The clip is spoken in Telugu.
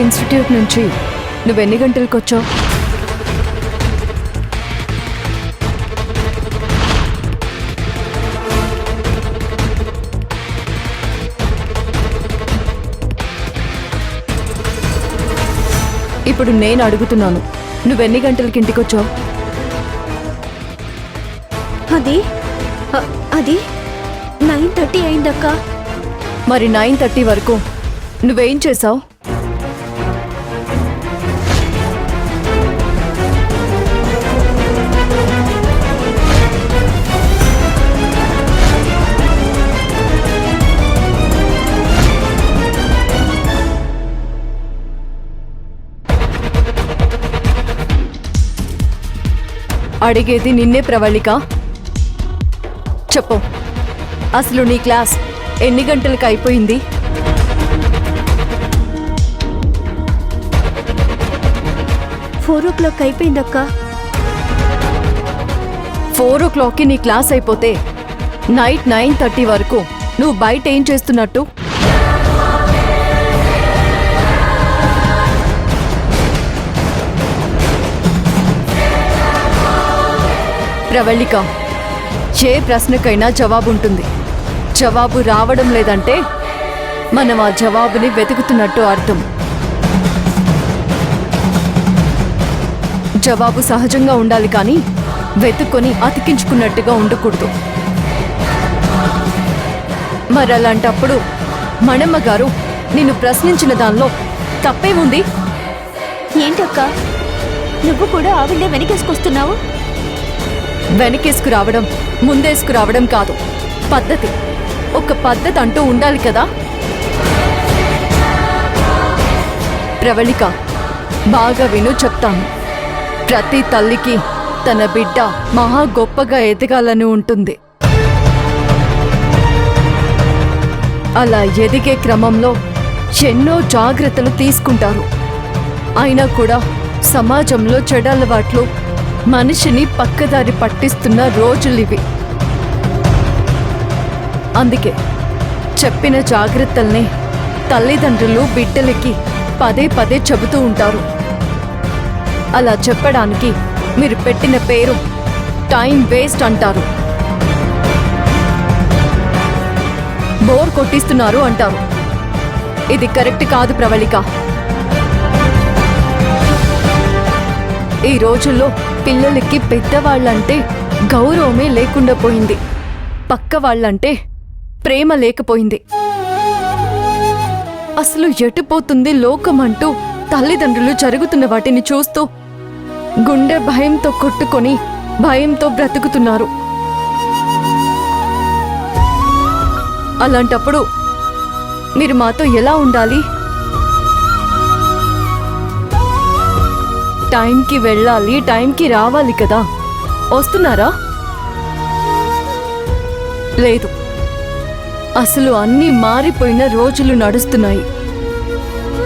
ఇన్స్టిట్యూట్ నుంచి నువ్వెన్ని గంటలకు వచ్చావు? ఇప్పుడు నేను అడుగుతున్నాను, నువ్వెన్ని గంటలకి ఇంటికి వచ్చావు? అది 9:30 అయిందక్క. మరి 9:30 వరకు నువ్వేం చేసావు? అడిగేది నిన్నే ప్రవళిక. చెప్పు, అసలు నీ క్లాస్ ఎన్ని గంటలకు అయిపోయింది? 4 o'clock అయిపోయిందక్క. 4 o'clockకి నీ క్లాస్ అయిపోతే నైట్ 9:30 వరకు నువ్వు బయట ఏం చేస్తున్నట్టు? ప్రవళిక, ఏ ప్రశ్నకైనా జవాబు ఉంటుంది. జవాబు రావడం లేదంటే మనం ఆ జవాబుని వెతుకుతున్నట్టు అర్థం. జవాబు సహజంగా ఉండాలి, కానీ వెతుక్కొని అతికించుకున్నట్టుగా ఉండకూడదు. మరి అలాంటప్పుడు మనమ్మ గారు నిన్ను ప్రశ్నించిన దానిలో తప్పేముంది? ఏంటక్క, నువ్వు కూడా ఆవిడే వెనకేసుకొస్తున్నావు? వెనకేసుకురావడం, ముందేసుకురావడం కాదు, పద్ధతి. ఒక పద్ధతి అంటూ ఉండాలి కదా. ప్రవళిక, బాగా విను చెప్తాను. ప్రతి తల్లికి తన బిడ్డ మహా గొప్పగా ఎదగాలని ఉంటుంది. అలా ఎదిగే క్రమంలో ఎన్నో జాగ్రత్తలు తీసుకుంటారు. అయినా కూడా సమాజంలో చెడలవాట్లు మనిషిని పక్కదారి పట్టిస్తున్న రోజులివి. అందుకే చెప్పిన జాగ్రత్తల్ని తల్లిదండ్రులు బిడ్డలకి పదే పదే చెబుతూ ఉంటారు. అలా చెప్పడానికి మీరు పెట్టిన పేరు టైం వేస్ట్ అంటారు. బోర్ కొట్టిస్తున్నారు అంటారు. ఇది కరెక్ట్ కాదు ప్రవళిక. ఈ రోజుల్లో పిల్లలకి పెద్దవాళ్ళంటే గౌరవమే లేకుండా పోయింది. పక్క వాళ్ళంటే ప్రేమ లేకపోయింది. అసలు ఎటుపోతుంది లోకం అంటూ తల్లిదండ్రులు జరుగుతున్న వాటిని చూస్తూ గుండె భయంతో కొట్టుకొని భయంతో బ్రతుకుతున్నారు. అలాంటప్పుడు మీరు మాతో ఎలా ఉండాలి? టైంకి వెళ్ళాలి, టైంకి రావాలి కదా. వస్తున్నారా? లేదు. అసలు అన్నీ మారిపోయిన రోజులు నడుస్తున్నాయి.